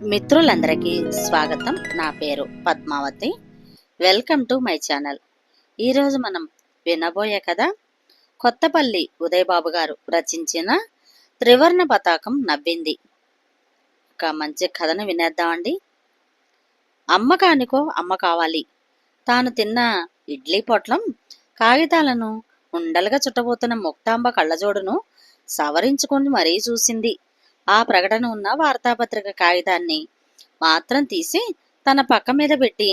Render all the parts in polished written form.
మిత్రులందరికీ స్వాగతం. నా పేరు Padmavati. Welcome to my channel. ఈరోజు మనం వినబోయే కథ కొత్తపల్లి ఉదయబాబు గారు రచించిన త్రివర్ణ పతాకం నవ్వింది. ఒక మంచి కథను వినేద్దామండి. అమ్మ కానికో అమ్మ కావాలి. తాను తిన్న ఇడ్లీ పొట్లం కాగితాలను ఉండలుగా చుట్టబోతున్న ముక్తాంబ కళ్ళజోడును సవరించుకొని మరీ చూసింది. ఆ ప్రకటన ఉన్న వార్తాపత్రిక కాగితాన్ని మాత్రం తీసి తన పక్క మీద పెట్టి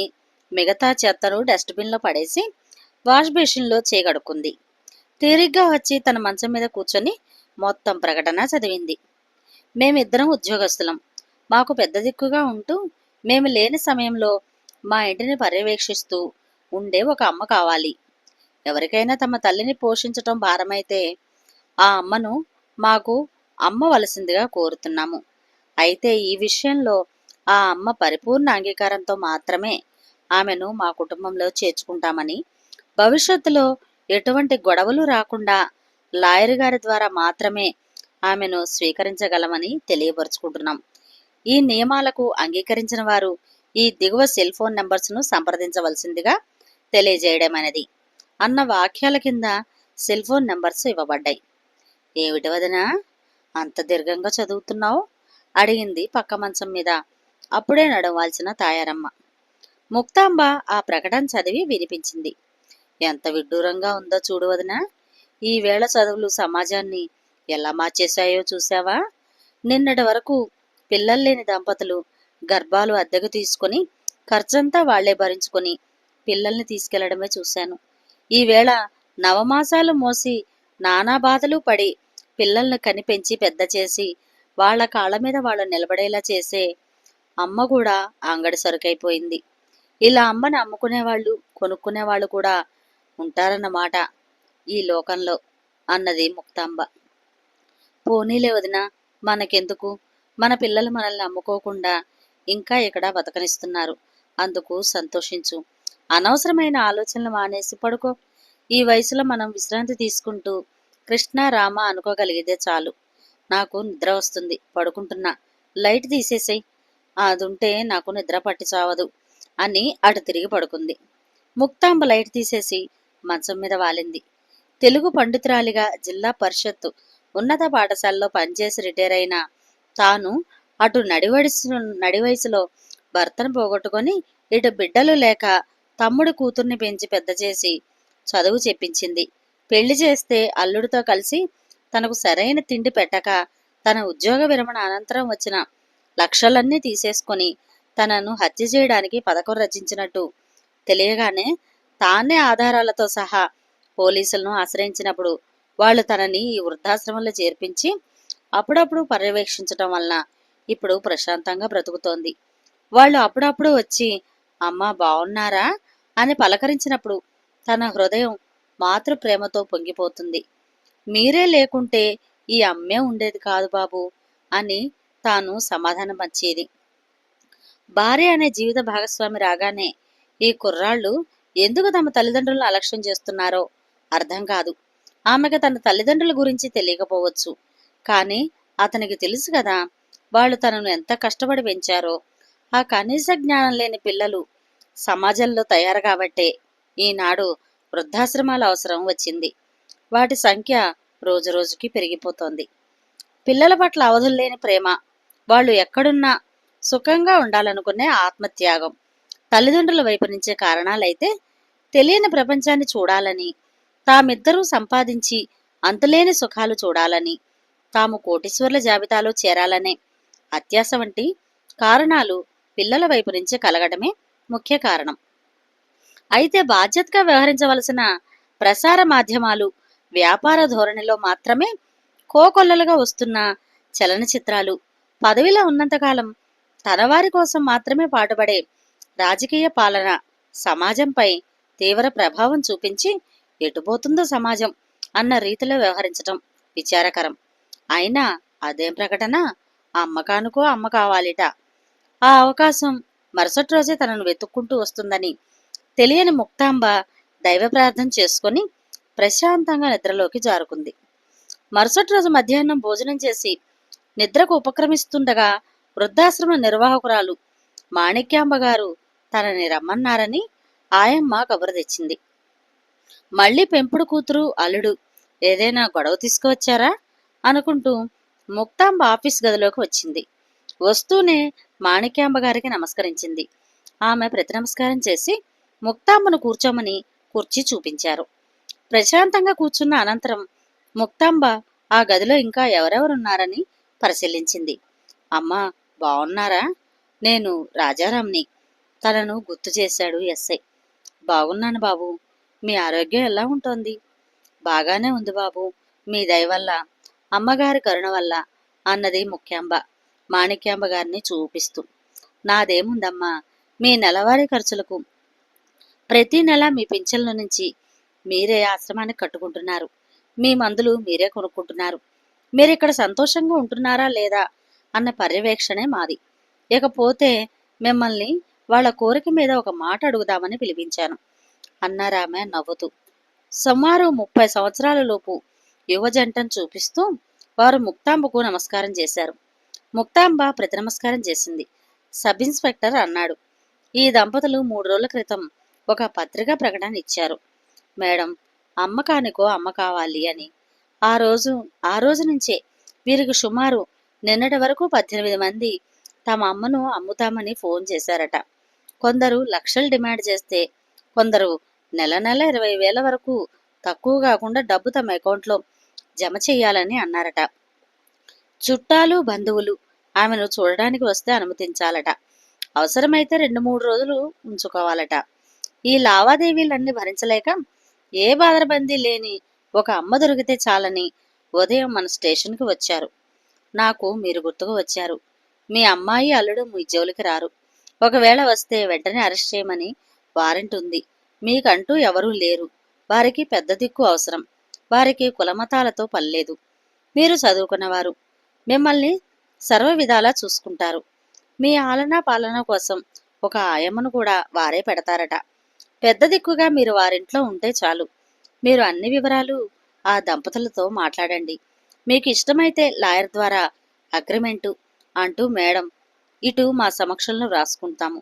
మిగతా చెత్తను డస్ట్బిన్లో పడేసి వాష్ బేసిన్లో చేయగడుక్కుంది. తీరిగ్గా వచ్చి తన మంచం మీద కూర్చొని మొత్తం ప్రకటన చదివింది. మేమిద్దరం ఉద్యోగస్తులం. మాకు పెద్ద దిక్కుగా ఉంటూ మేము లేని సమయంలో మా ఇంటిని పర్యవేక్షిస్తూ ఉండే ఒక అమ్మ కావాలి. ఎవరికైనా తమ తల్లిని పోషించటం భారమైతే ఆ అమ్మను మాకు అమ్మవలసిందిగా కోరుతున్నాము. అయితే ఈ విషయంలో ఆ అమ్మ పరిపూర్ణ అంగీకారంతో మాత్రమే ఆమెను మా కుటుంబంలో చేర్చుకుంటామని, భవిష్యత్తులో ఎటువంటి గొడవలు రాకుండా లాయర్ గారి ద్వారా మాత్రమే ఆమెను స్వీకరించగలమని తెలియపరుచుకుంటున్నాం. ఈ నియమాలకు అంగీకరించిన వారు ఈ దిగువ సెల్ ఫోన్ నంబర్స్ను సంప్రదించవలసిందిగా తెలియజేయడమైనది అన్న వాక్యాల కింద సెల్ ఫోన్ నంబర్స్ ఇవ్వబడ్డాయి. ఏమిటి వదినా అంత దీర్ఘంగా చదువుతున్నావు? అడిగింది పక్క మంచం మీద అప్పుడే నడవాల్సిన తాయారమ్మ. ముక్తాంబ ఆ ప్రకటన చదివి వినిపించింది. ఎంత విడ్డూరంగా ఉందో చూడు వదినా. ఈ వేళ చదువులు సమాజాన్ని ఎలా మార్చేశాయో చూసావా? నిన్నటి వరకు పిల్లలు లేని దంపతులు గర్భాలు అద్దెకు తీసుకొని ఖర్చంతా వాళ్లే భరించుకొని పిల్లల్ని తీసుకెళ్లడమే చూశాను. ఈవేళ నవమాసాలు మోసి నానా బాధలు పడి పిల్లల్ని కనిపెంచి పెద్ద చేసి వాళ్ల కాళ్ళ మీద వాళ్ళు నిలబడేలా చేసే అమ్మ కూడా అంగడి సరుకైపోయింది. ఇలా అమ్మని అమ్ముకునేవాళ్ళు కొనుక్కునేవాళ్ళు కూడా ఉంటారన్నమాట ఈ లోకంలో అన్నది ముక్తాంబ. పోనీలే వదినా, మనకెందుకు? మన పిల్లలు మనల్ని అమ్ముకోకుండా ఇంకా ఇక్కడ బతకనిస్తున్నారు. అందుకు సంతోషించు. అనవసరమైన ఆలోచనలు మానేసి పడుకో. ఈ వయసులో మనం విశ్రాంతి తీసుకుంటూ కృష్ణ రామ అనుకోగలిగితే చాలు. నాకు నిద్ర వస్తుంది, పడుకుంటున్నా. లైట్ తీసేసేయ్. అదుంటే నాకు నిద్ర పట్టి చావదు అని అటు తిరిగి పడుకుంది. ముక్తాంబ లైట్ తీసేసి మంచం మీద వాలింది. తెలుగు పండితురాలిగా జిల్లా పరిషత్తు ఉన్నత పాఠశాలలో పనిచేసి రిటైర్ అయిన తాను అటు నడివయసులో భర్తను పోగొట్టుకొని ఇటు బిడ్డలు లేక తమ్ముడి కూతుర్ని పెంచి పెద్ద చేసి చదువు చెప్పించింది. పెళ్లి చేస్తే అల్లుడితో కలిసి తనకు సరైన తిండి పెట్టక తన ఉద్యోగ విరమణ అనంతరం వచ్చిన లక్షలన్నీ తీసేసుకొని తనను హత్య చేయడానికి పథకం రచించినట్టు తెలియగానే తానే ఆధారాలతో సహా పోలీసులను ఆశ్రయించినప్పుడు వాళ్ళు తనని ఈ వృద్ధాశ్రమంలో చేర్పించి అప్పుడప్పుడు పర్యవేక్షించటం వలన ఇప్పుడు ప్రశాంతంగా బ్రతుకుతోంది. వాళ్ళు అప్పుడప్పుడు వచ్చి అమ్మా బావున్నారా అని పలకరించినప్పుడు తన హృదయం మాతృ ప్రేమతో పొంగిపోతుంది. మీరే లేకుంటే ఈ అమ్మే ఉండేది కాదు బాబు అని తాను సమాధానం వచ్చేది. భార్య అనే జీవిత భాగస్వామి రాగానే ఈ కుర్రాళ్ళు ఎందుకు తమ తల్లిదండ్రులను అలక్ష్యం చేస్తున్నారో అర్థం కాదు. ఆమెకు తన తల్లిదండ్రుల గురించి తెలియకపోవచ్చు, కానీ అతనికి తెలుసు కదా వాళ్ళు తనను ఎంత కష్టపడి పెంచారో. ఆ కనీస జ్ఞానం లేని పిల్లలు సమాజంలో తయారు కాబట్టే ఈనాడు వృద్ధాశ్రమాల అవసరం వచ్చింది. వాటి సంఖ్య రోజురోజుకి పెరిగిపోతోంది. పిల్లల పట్ల అవధుల్లేని ప్రేమ, వాళ్ళు ఎక్కడున్నా సుఖంగా ఉండాలనుకునే ఆత్మత్యాగం తల్లిదండ్రుల వైపు నుంచే కారణాలైతే తెలియని ప్రపంచాన్ని చూడాలని, తామిద్దరూ సంపాదించి అంతులేని సుఖాలు చూడాలని, తాము కోటీశ్వర్ల జాబితాలో చేరాలనే అత్యాశ వంటి కారణాలు పిల్లల వైపు నుంచే కలగడమే ముఖ్య కారణం. అయితే బాధ్యతగా వ్యవహరించవలసిన ప్రసార మాధ్యమాలు వ్యాపార ధోరణిలో మాత్రమే కోకొల్లలుగా వస్తున్న చలనచిత్రాలు, పదవిలో ఉన్నంతకాలం తనవారి కోసం మాత్రమే పాటుపడే రాజకీయ పాలన సమాజంపై తీవ్ర ప్రభావం చూపించి ఎటుపోతుందో సమాజం అన్న రీతిలో వ్యవహరించటం విచారకరం. అయినా అదేం ప్రకటన? అమ్మ కానుకో అమ్మ కావాలిట. ఆ అవకాశం మరుసటి రోజే తనను వెతుక్కుంటూ వస్తుందని తెలియని ముక్తాంబ దైవ ప్రార్థన చేసుకొని ప్రశాంతంగా నిద్రలోకి జారుకుంది. మరుసటి రోజు మధ్యాహ్నం భోజనం చేసి నిద్రకు ఉపక్రమిస్తుండగా వృద్ధాశ్రమ నిర్వాహకురాలు మాణిక్యాంబ గారు తనని రమ్మన్నారని ఆయమ్మ కబురు తెచ్చింది. మళ్ళీ పెంపుడు కూతురు అల్లుడు ఏదైనా గొడవ తీసుకువచ్చారా అనుకుంటూ ముక్తాంబ ఆఫీస్ గదిలోకి వచ్చింది. వస్తూనే మాణిక్యాంబ గారికి నమస్కరించింది. ఆమె ప్రతి నమస్కారం చేసి ముక్తాంబను కూర్చోమని కుర్చీ చూపించారు. ప్రశాంతంగా కూర్చున్న అనంతరం ముక్తాంబ ఆ గదిలో ఇంకా ఎవరెవరున్నారని పరిశీలించింది. అమ్మా, బావున్నారా? నేను రాజారాంని. తనను గుర్తు చేశాడు ఎస్ఐ. బాగున్నాను బాబు. మీ ఆరోగ్యం ఎలా ఉంటోంది? బాగానే ఉంది బాబు, మీ దయ వల్ల, అమ్మగారి కరుణ వల్ల అన్నది ముక్యాంబ మాణిక్యాంబ గారిని చూపిస్తూ. నాదేముందమ్మా, మీ నెలవారీ ఖర్చులకు ప్రతి నెల మీ పింఛన్ల నుంచి మీరే ఆశ్రమానికి కట్టుకుంటున్నారు. మీ మందులు మీరే కొనుక్కుంటున్నారు. మీరిక్కడ సంతోషంగా ఉంటున్నారా లేదా అన్న పర్యవేక్షణే మాది. ఇకపోతే మిమ్మల్ని వాళ్ళ కోరిక మీద ఒక మాట అడుగుదామని పిలిపించాను అన్నారామె నవ్వుతూ. సుమారు 30 సంవత్సరాల లోపు యువజంటను చూపిస్తూ వారు ముక్తాంబకు నమస్కారం చేశారు. ముక్తాంబ ప్రతి నమస్కారం చేసింది. సబ్ ఇన్స్పెక్టర్ అన్నాడు, ఈ దంపతులు 3 రోజుల క్రితం ఒక పత్రికా ప్రకటన ఇచ్చారు మేడం, అమ్మకానికో అమ్మ కావాలి అని. ఆ రోజు నుంచే వీరికి సుమారు నిన్నటి వరకు 18 మంది తమ అమ్మను అమ్ముతామని ఫోన్ చేశారట. కొందరు లక్షలు డిమాండ్ చేస్తే, కొందరు నెల 20,000 వరకు తక్కువ కాకుండా డబ్బు తమ అకౌంట్లో జమ చెయ్యాలని అన్నారట. చుట్టాలు బంధువులు ఆమెను చూడడానికి వస్తే అనుమతించాలట. అవసరమైతే 2-3 రోజులు ఉంచుకోవాలట. ఈ లావాదేవీలన్నీ భరించలేక ఏ బాధరబందీ లేని ఒక అమ్మ దొరికితే చాలని ఉదయం మన స్టేషన్కి వచ్చారు. నాకు మీరు గుర్తుకు వచ్చారు. మీ అమ్మాయి అల్లుడు మీ జోలికి రారు. ఒకవేళ వస్తే వెంటనే అరెస్ట్ చేయమని వారెంట్ ఉంది. మీకంటూ ఎవరూ లేరు. వారికి పెద్ద దిక్కు అవసరం. వారికి కులమతాలతో పనిలేదు. మీరు చదువుకున్నవారు. మిమ్మల్ని సర్వ విధాలా చూసుకుంటారు. మీ ఆలనా పాలన కోసం ఒక ఆయమ్మను కూడా వారే పెడతారట. పెద్ద దిక్కుగా మీరు వారింట్లో ఉంటే చాలు. మీరు అన్ని వివరాలు ఆ దంపతులతో మాట్లాడండి. మీకు ఇష్టమైతే లాయర్ ద్వారా అగ్రిమెంటు అంటూ మేడం ఇటు మా సమక్షంలో రాసుకుంటాము.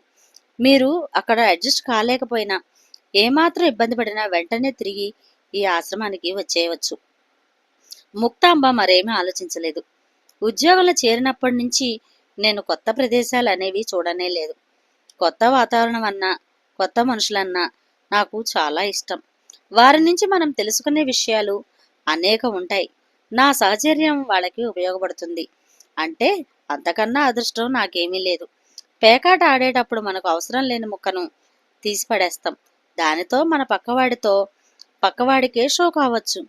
మీరు అక్కడ అడ్జస్ట్ కాలేకపోయినా, ఏమాత్రం ఇబ్బంది పడినా వెంటనే తిరిగి ఈ ఆశ్రమానికి వచ్చేయవచ్చు. ముక్తాంబ మరేమీ ఆలోచించలేదు. ఉద్యోగంలో చేరినప్పటి నుంచి నేను కొత్త ప్రదేశాలు అనేవి చూడనే లేదు. కొత్త వాతావరణం అన్నా, కొత్త మనుషులన్నా నాకు చాలా ఇష్టం. వారి నుంచి మనం తెలుసుకునే విషయాలు అనేక ఉంటాయి. నా సహచర్యం వాళ్ళకి ఉపయోగపడుతుంది. అంటే అంతకన్నా అదృష్టం నాకేమీ లేదు. పేకాట ఆడేటప్పుడు మనకు అవసరం లేని ముక్కను తీసి పడేస్తాం. దానితో మన పక్కవాడికే షో కావచ్చు.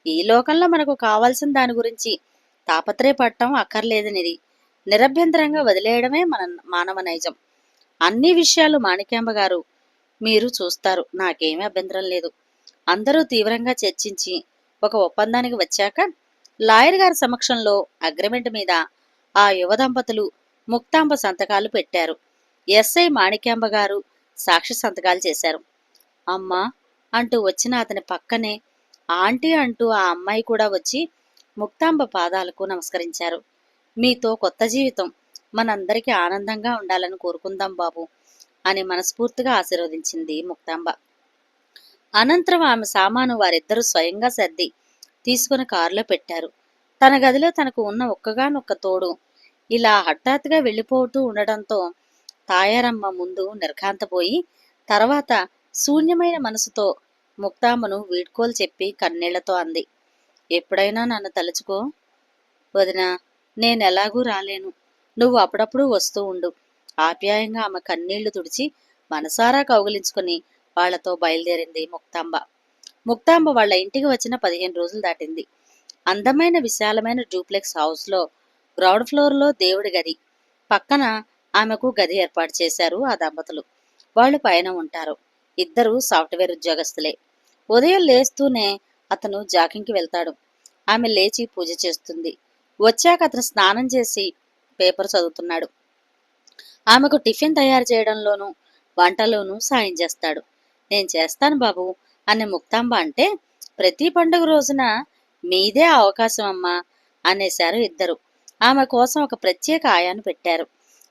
ఈ లోకంలో మనకు కావాల్సిన దాని గురించి తాపత్రయపడటం అక్కర్లేదనిది నిరభ్యంతరంగా వదిలేయడమే మన మానవ నైజం. అన్ని విషయాలు మాణిక్యాంబ గారు మీరు చూస్తారు. నాకేమీ అభ్యంతరం లేదు. అందరూ తీవ్రంగా చర్చించి ఒక ఒప్పందానికి వచ్చాక లాయర్ గారి సమక్షంలో అగ్రిమెంట్ మీద ఆ యువ దంపతులు ముక్తాంబ సంతకాలు పెట్టారు. ఎస్ఐ మాణిక్యాంబ గారు సాక్షి సంతకాలు చేశారు. అమ్మా అంటూ వచ్చిన అతని పక్కనే ఆంటీ అంటూ ఆ అమ్మాయి కూడా వచ్చి ముక్తాంబ పాదాలకు నమస్కరించారు. మీతో కొత్త జీవితం మనందరికీ ఆనందంగా ఉండాలని కోరుకుందాం బాబు అని మనస్ఫూర్తిగా ఆశీర్వదించింది ముక్తాంబ. అనంతరం ఆమె సామాను వారిద్దరూ స్వయంగా సర్ది తీసుకుని కారులో పెట్టారు. తన గదిలో తనకు ఉన్న ఒక్కగానొక్క తోడు ఇలా హఠాత్తుగా వెళ్ళిపోతూ ఉండడంతో తాయారమ్మ ముందు నిర్ఘాంతపోయి, తర్వాత శూన్యమైన మనసుతో ముక్తాంబను వీడ్కోలు చెప్పి కన్నీళ్లతో అంది, ఎప్పుడైనా నన్ను తలుచుకో వదినా, నేనెలాగూ రాలేను. నువ్వు అప్పుడప్పుడు వస్తూ ఉండు. ఆప్యాయంగా ఆమె కన్నీళ్లు తుడిచి మనసారా కౌగిలించుకుని వాళ్లతో బయలుదేరింది ముక్తాంబ. ముక్తాంబ వాళ్ళ ఇంటికి వచ్చిన 15 రోజులు దాటింది. అందమైన విశాలమైన డూప్లెక్స్ హౌస్లో గ్రౌండ్ ఫ్లోర్లో దేవుడి గది పక్కన ఆమెకు గది ఏర్పాటు చేశారు ఆ దంపతులు. వాళ్ళు పైన ఉంటారు. ఇద్దరు సాఫ్ట్వేర్ ఉద్యోగస్తులే. ఉదయం లేస్తూనే అతను జాగింగ్కి వెళ్తాడు. ఆమె లేచి పూజ చేస్తుంది. వచ్చాక అతను స్నానం చేసి పేపర్ చదువుతున్నాడు. ఆమెకు టిఫిన్ తయారు చేయడంలోనూ వంటలోనూ సాయం చేస్తాడు. నేను చేస్తాను బాబు అని ముక్తాంబ అంటే, ప్రతి పండుగ రోజున మీదే అవకాశం అమ్మా అనేశారు ఇద్దరు. ఆమె కోసం ఒక ప్రత్యేక ఆయాను పెట్టారు.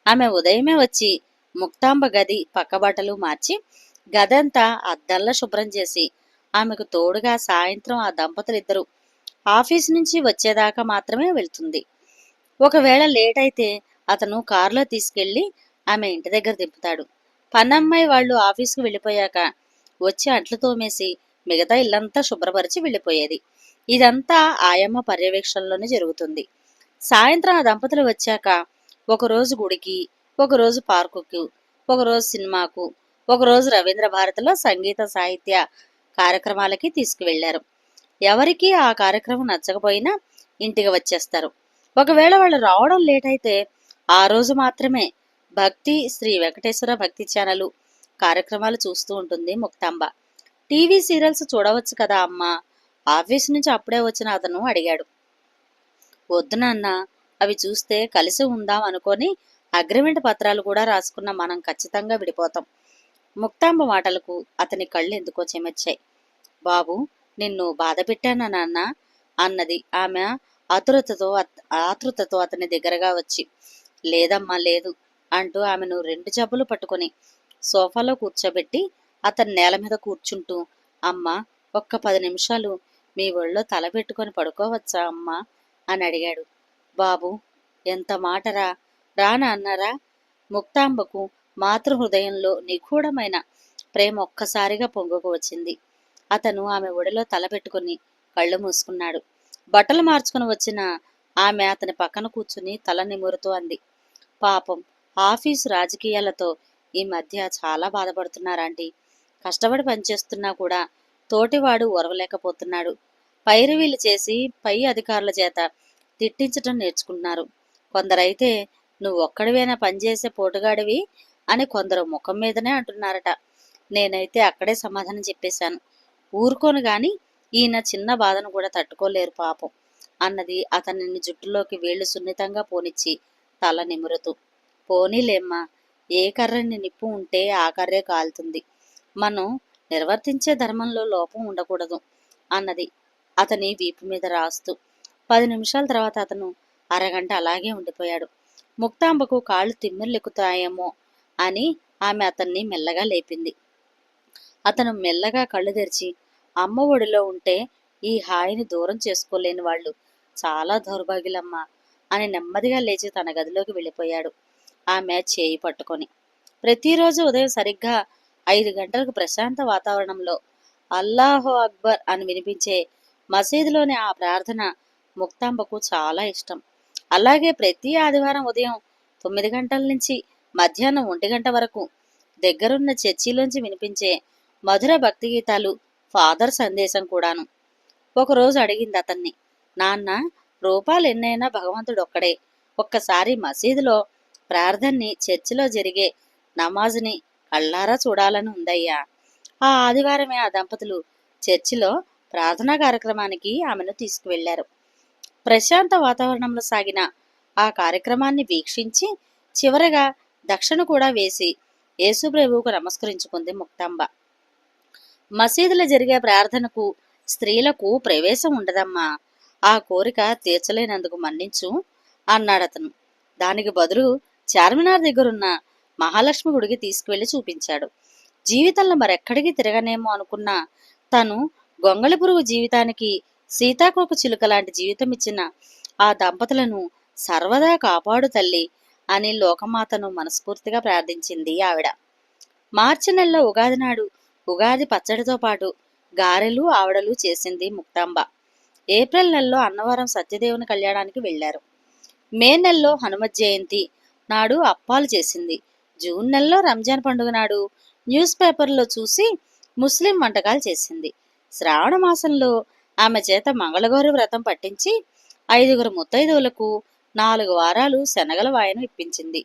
ఆమె ఉదయమే వచ్చి ముక్తాంబ గది పక్కబట్టలు మార్చి గదంతా అద్దంలా శుభ్రం చేసి ఆమెకు తోడుగా సాయంత్రం ఆ దంపతులిద్దరూ ఆఫీసు నుంచి వచ్చేదాకా మాత్రమే వెళ్తుంది. ఒకవేళ లేట్ అయితే అతను కారులో తీసుకెళ్లి ఆమె ఇంటి దగ్గర దింపుతాడు. పనమ్మాయి వాళ్ళు ఆఫీసుకు వెళ్ళిపోయాక వచ్చి అంట్లు తోమేసి మిగతా ఇల్లంతా శుభ్రపరిచి వెళ్ళిపోయేది. ఇదంతా ఆయమ్మ పర్యవేక్షణలోనే జరుగుతుంది. సాయంత్రం ఆ దంపతులు వచ్చాక ఒకరోజు గుడికి, ఒకరోజు పార్కుకు, ఒకరోజు సినిమాకు, ఒకరోజు రవీంద్ర భారతిలో సంగీత సాహిత్య కార్యక్రమాలకి తీసుకువెళ్లారు. ఎవరికి ఆ కార్యక్రమం నచ్చకపోయినా ఇంటికి వచ్చేస్తారు. ఒకవేళ వాళ్ళు రావడం లేట్ అయితే ఆ రోజు మాత్రమే భక్తి శ్రీ వెంకటేశ్వర భక్తి ఛానల్ కార్యక్రమాలు చూస్తూ ఉంటుంది ముక్తాంబ. టీవీ సీరియల్స్ చూడవచ్చు కదా అమ్మా, ఆఫీస్ నుంచి అప్పుడే వచ్చిన అతను అడిగాడు. వద్దు నాన్న, అవి చూస్తే కలిసి ఉందాం అనుకొని అగ్రిమెంట్ పత్రాలు కూడా రాసుకున్న మనం ఖచ్చితంగా విడిపోతాం. ముక్తాంబ మాటలకు అతని కళ్ళు ఎందుకో చెమర్చాయి. బాబు, నిన్ను బాధ పెట్టానా నాన్న అన్నది ఆమె ఆతృతతో అతని దగ్గరగా వచ్చి. లేదమ్మా లేదు అంటూ ఆమెను రెండు జబ్బులు పట్టుకొని సోఫాలో కూర్చోబెట్టి అతని నేల మీద కూర్చుంటూ, అమ్మా, ఒక్క 10 నిమిషాలు మీ ఒళ్ళో తల పెట్టుకొని పడుకోవచ్చా అమ్మా అని అడిగాడు. బాబు, ఎంత మాటరా, రానా అన్నారా? ముక్తాంబకు మాతృహృదయంలో నిగూఢమైన ప్రేమ ఒక్కసారిగా పొంగుకు వచ్చింది. అతను ఆమె ఒడిలో తల పెట్టుకుని కళ్ళు మూసుకున్నాడు. బట్టలు మార్చుకుని వచ్చిన ఆమె అతని పక్కన కూర్చుని తల నిమురుతూ అంది. పాపం, ఆఫీసు రాజకీయాలతో ఈ మధ్య చాలా బాధపడుతున్నారాంటీ. కష్టపడి పనిచేస్తున్నా కూడా తోటివాడు ఓర్వలేకపోతున్నాడు. పైరువీలు చేసి పై అధికారుల చేత తిట్టించటం నేర్చుకుంటున్నారు. కొందరైతే నువ్వొక్కడివేనా పనిచేసే పోటుగాడివి అని కొందరు ముఖం మీదనే అంటున్నారట. నేనైతే అక్కడే సమాధానం చెప్పేశాను. ఊరుకోను గాని ఈయన చిన్న బాధను కూడా తట్టుకోలేరు పాపం అన్నది అతనిని జుట్టులోకి వేళ్లు సున్నితంగా పోనిచ్చి తల నిమురుతూ. పోనీలేమ్మా, ఏ కర్రని నిప్పు ఉంటే ఆ కర్రే కాలుతుంది. మనం నిర్వర్తించే ధర్మంలో లోపం ఉండకూడదు అన్నది అతని వీపు మీద రాస్తూ. 10 నిమిషాల తర్వాత అతను అరగంట అలాగే ఉండిపోయాడు. ముక్తాంబకు కాళ్ళు తిమ్మిర్లెక్కుతాయేమో అని ఆమె అతన్ని మెల్లగా లేపింది. అతను మెల్లగా కళ్ళు తెరిచి, అమ్మ ఒడిలో ఉంటే ఈ హాయిని దూరం చేసుకోలేని వాళ్ళు చాలా దౌర్భాగ్యులమ్మా అని నెమ్మదిగా లేచి తన గదిలోకి వెళ్ళిపోయాడు ఆమె చేయి పట్టుకొని. ప్రతిరోజు ఉదయం సరిగ్గా 5 గంటలకు ప్రశాంత వాతావరణంలో అల్లాహో అక్బర్ అని వినిపించే మసీదులోని ఆ ప్రార్థన ముక్తాంబకు చాలా ఇష్టం. అలాగే ప్రతి ఆదివారం ఉదయం 9 గంటల నుంచి మధ్యాహ్నం 1 గంట వరకు దగ్గరున్న చర్చిలోంచి వినిపించే మధుర భక్తి గీతాలు, ఫాదర్ సందేశం కూడాను. ఒకరోజు అడిగింది అతన్ని, నాన్న, రూపాలు ఎన్నైనా భగవంతుడు ఒక్కడే. ఒక్కసారి మసీదులో ప్రార్థన్ని, చర్చిలో జరిగే నమాజుని కళ్ళారా చూడాలని ఉందయ్యా. ఆ ఆదివారమే ఆ దంపతులు చర్చిలో ప్రార్థనా కార్యక్రమానికి ఆమెను తీసుకువెళ్లారు. ప్రశాంత వాతావరణంలో సాగిన ఆ కార్యక్రమాన్ని వీక్షించి చివరగా దక్షిణ కూడా వేసి యేసుప్రభువుకు నమస్కరించుకుంది ముక్తాంబ. మసీదులో జరిగే ప్రార్థనకు స్త్రీలకు ప్రవేశం ఉండదమ్మా. ఆ కోరిక తీర్చలేనందుకు మన్నించు అన్నాడతను. దానికి బదులు చార్మినార్ దగ్గరున్న మహాలక్ష్మి గుడికి తీసుకువెళ్లి చూపించాడు. జీవితంలో మరెక్కడికి తిరగనేమో అనుకున్న తను గొంగళి పురుగు జీవితానికి సీతాకోక చిలుక లాంటి జీవితం ఇచ్చిన ఆ దంపతులను సర్వదా కాపాడు తల్లి అని లోకమాతను మనస్ఫూర్తిగా ప్రార్థించింది ఆవిడ. మార్చి నెలలో ఉగాది నాడు ఉగాది పచ్చడితో పాటు గారెలు, ఆవడలు చేసింది ముక్తాంబ. ఏప్రిల్ నెలలో అన్నవరం సత్యదేవుని కళ్యాణానికి వెళ్లారు. మే నెలలో హనుమత్ జయంతి నాడు అప్పాలు చేసింది. జూన్ నెలలో రంజాన్ పండుగ నాడు న్యూస్ పేపర్లో చూసి ముస్లిం వంటకాలు చేసింది. శ్రావణ మాసంలో ఆమె చేత మంగళగౌరి వ్రతం పట్టించి 5 ముత్తైదువులకు 4 వారాలు శనగల వాయనం ఇప్పించింది.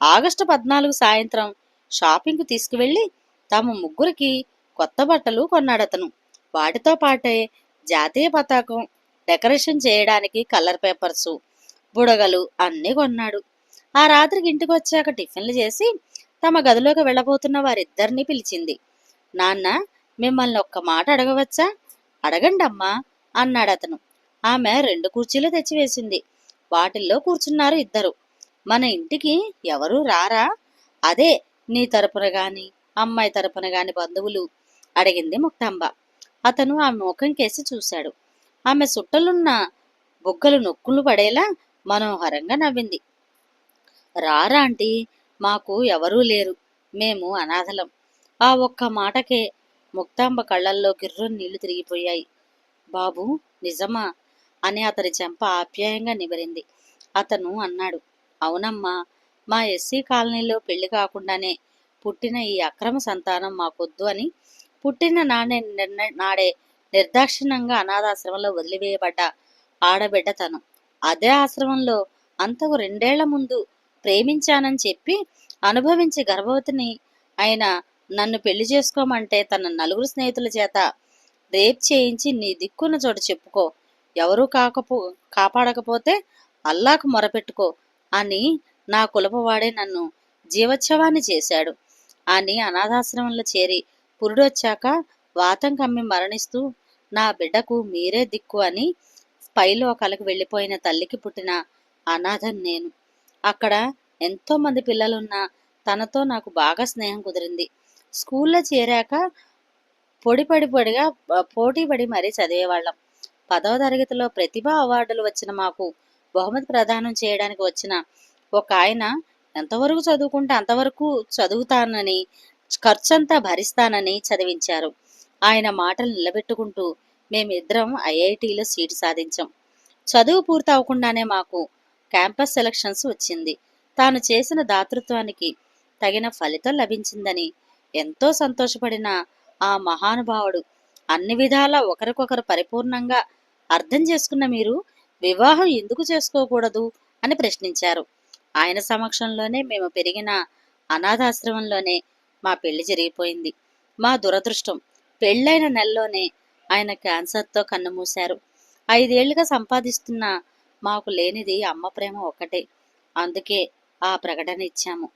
ఆగస్టు 14 సాయంత్రం షాపింగ్కు తీసుకువెళ్లి తమ ముగ్గురికి కొత్త బట్టలు కొన్నాడతను. వాటితో పాటే జాతీయ పతాకం డెకరేషన్ చేయడానికి కలర్ పేపర్సు, బుడగలు అన్నీ కొన్నాడు. ఆ రాత్రికి ఇంటికి వచ్చాక టిఫిన్లు చేసి తమ గదిలోకి వెళ్ళబోతున్న వారిద్దరినీ పిలిచింది. నాన్న, మిమ్మల్ని ఒక్క మాట అడగవచ్చా? అడగండమ్మా అన్నాడతను. ఆమె 2 కుర్చీలు తెచ్చివేసింది. వాటిల్లో కూర్చున్నారు ఇద్దరు. మన ఇంటికి ఎవరూ రారా? అదే నీ తరపున గాని అమ్మాయి తరపున గాని బంధువులు అడిగింది ముక్తాంబ. అతను ఆమె ముఖం కేసి చూశాడు. ఆమె సుట్టలున్న బుగ్గలు నొక్కులు పడేలా మనోహరంగా నవ్వింది. రారా ఆంటీ, మాకు ఎవరూ లేరు, మేము అనాథలం. ఆ ఒక్క మాటకే ముక్తాంబ కళ్ళల్లో గిర్రున నీళ్లు తిరిగిపోయాయి. బాబు, నిజమా అని అతని చెంప ఆప్యాయంగా నిమిరింది. అతను అన్నాడు, అవునమ్మా, మా ఎస్సీ కాలనీలో పెళ్లి కాకుండానే పుట్టిన ఈ అక్రమ సంతానం మాకొద్దు అని పుట్టిన నాడే నిర్దాక్షిణ్యంగా అనాథాశ్రమంలో వదిలివేయబడ్డ ఆడబిడ్డ తను. అదే ఆశ్రమంలో అంతకు 2 ఏళ్ల ముందు ప్రేమించానని చెప్పి అనుభవించి గర్భవతిని అయిన నన్ను పెళ్లి చేసుకోమంటే తన 4 స్నేహితుల చేత రేప్ చేయించి నీ దిక్కున్న చోట చెప్పుకో, ఎవరూ కాపాడకపోతే అల్లాకు మొరపెట్టుకో అని నా కులపవాడే నన్ను జీవోత్సవాన్ని చేశాడు అని అనాథాశ్రమంలో చేరి పురుడొచ్చాక వాతం కమ్మి మరణిస్తూ నా బిడ్డకు మీరే దిక్కు అని పైలోకాలకు వెళ్ళిపోయిన తల్లికి పుట్టిన అనాథం నేను. అక్కడ ఎంతో మంది పిల్లలున్నా తనతో నాకు బాగా స్నేహం కుదిరింది. స్కూల్లో చేరాక పోటీపడి మరీ చదివేవాళ్ళం. 10వ తరగతిలో ప్రతిభా అవార్డులు వచ్చిన మాకు బహుమతి ప్రదానం చేయడానికి వచ్చిన ఒక ఆయన ఎంతవరకు చదువుకుంటే అంతవరకు చదువుతానని, ఖర్చంతా భరిస్తానని చదివించారు. ఆయన మాటలు నిలబెట్టుకుంటూ మేమిద్దరం ఐఐటీలో సీటు సాధించాం. చదువు పూర్తి అవ్వకుండానే మాకు క్యాంపస్ సెలక్షన్స్ వచ్చింది. తాను చేసిన దాతృత్వానికి తగిన ఫలితం లభించిందని ఎంతో సంతోషపడిన ఆ మహానుభావుడు అన్ని విధాలా ఒకరికొకరు పరిపూర్ణంగా అర్థం చేసుకున్న మీరు వివాహం ఎందుకు చేసుకోకూడదు అని ప్రశ్నించారు. ఆయన సమక్షంలోనే మేము పెరిగిన అనాథాశ్రమంలోనే మా పెళ్లి జరిగిపోయింది. మా దురదృష్టం, పెళ్ళైన నెలలోనే ఆయన క్యాన్సర్తో కన్నుమూశారు. 5 ఏళ్లుగా సంపాదిస్తున్న మాకు లేనిది అమ్మ ప్రేమ ఒక్కటే. అందుకే ఆ ప్రకటన ఇచ్చాము.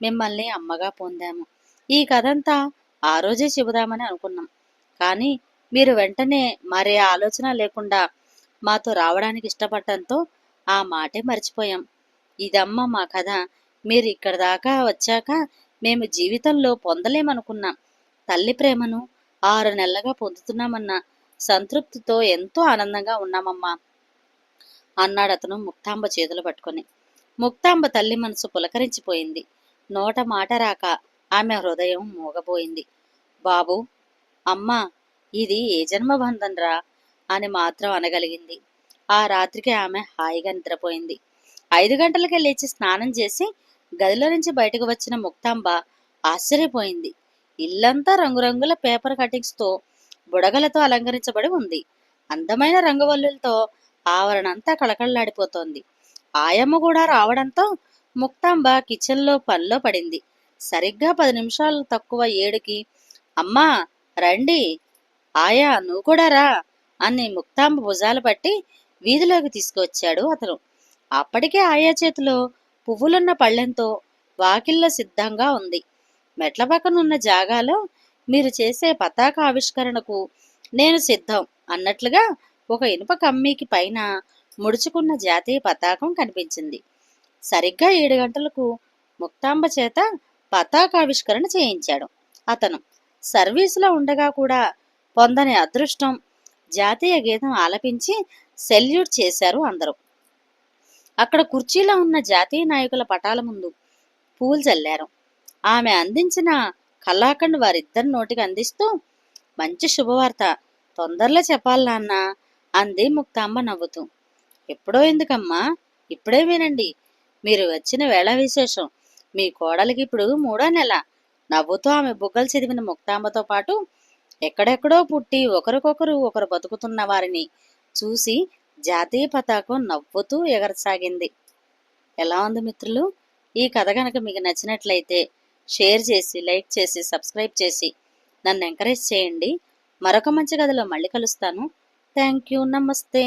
మిమ్మల్ని అమ్మగా పొందాము. ఈ కథంతా ఆ రోజే చెబుదామని అనుకున్నాం. కానీ మీరు వెంటనే మరే ఆలోచన లేకుండా మాతో రావడానికి ఇష్టపడటంతో ఆ మాటే మర్చిపోయాం. ఇదమ్మ మా కథ. మీరు ఇక్కడి దాకా వచ్చాక మేము జీవితంలో పొందలేమనుకున్నాం తల్లి ప్రేమను 6 నెలలుగా పొందుతున్నామన్న సంతృప్తితో ఎంతో ఆనందంగా ఉన్నామమ్మా అన్నాడతను ముక్తాంబ చేతులు పట్టుకొని. ముక్తాంబ తల్లి మనసు పులకరించిపోయింది. నోట మాట రాక ఆమె హృదయం మూగబోయింది. బాబు, అమ్మా, ఇది ఏ జన్మ బంధంరా అని మాత్రం అనగలిగింది. ఆ రాత్రికి ఆమె హాయిగా నిద్రపోయింది. 5 గంటలకే లేచి స్నానం చేసి గదిలో నుంచి బయటకు వచ్చిన ముక్తాంబ ఆశ్చర్యపోయింది. ఇల్లంతా రంగురంగుల పేపర్ కటింగ్స్తో బుడగలతో అలంకరించబడి ఉంది. అందమైన రంగవల్లులతో ఆవరణంతా కళకళలాడిపోతోంది. ఆయమ్మ కూడా రావడంతో ముక్తాంబ కిచెన్లో పనిలో పడింది. సరిగ్గా 10 నిమిషాలు తక్కువ 7కి, అమ్మా రండి, ఆయా నువ్వు కూడా రా అని ముక్తాంబ భుజాలు పట్టి వీధిలోకి తీసుకువచ్చాడు అతను. అప్పటికే ఆయా చేతిలో పువ్వులున్న పళ్ళెంతో వాకిల్లో సిద్ధంగా ఉంది. మెట్ల పక్కనున్న జాగాలో మీరు చేసే పతాక ఆవిష్కరణకు నేను సిద్ధం అన్నట్లుగా ఒక ఇనుప కమ్మీకి పైన ముడుచుకున్న జాతీయ పతాకం కనిపించింది. సరిగ్గా 7 గంటలకు ముక్తాంబ చేత పతాకావిష్కరణ చేయించాడు అతను. సర్వీసులో ఉండగా కూడా పొందని అదృష్టం. జాతీయ గీతం ఆలపించి సెల్యూట్ చేశారు అందరూ. అక్కడ కుర్చీలో ఉన్న జాతీయ నాయకుల పటాల ముందు పూలు చల్లారు. ఆమె అందించిన కల్లాకండ్ వారిద్దరి నోటికి అందిస్తూ, మంచి శుభవార్త, తొందరలో చెప్పాలి నాన్న అంది ముక్తాంబ నవ్వుతూ. ఎప్పుడో ఎందుకమ్మా, ఇప్పుడే వినండి. మీరు వచ్చిన వేళ విశేషం. మీ కోడలికి ఇప్పుడు 3వ నెల. నవ్వుతూ ఆమె బుగ్గలు చదివిన ముక్తాంబతో పాటు ఎక్కడెక్కడో పుట్టి ఒకరు బతుకుతున్న వారిని చూసి జాతీయ పతాకం నవ్వుతూ ఎగరసాగింది. ఎలా ఉంది మిత్రులు? ఈ కథ కనుక మీకు నచ్చినట్లయితే షేర్ చేసి, లైక్ చేసి, సబ్స్క్రైబ్ చేసి నన్ను ఎంకరేజ్ చేయండి. మరొక మంచి కథలో మళ్ళీ కలుస్తాను. Thank you. నమస్తే.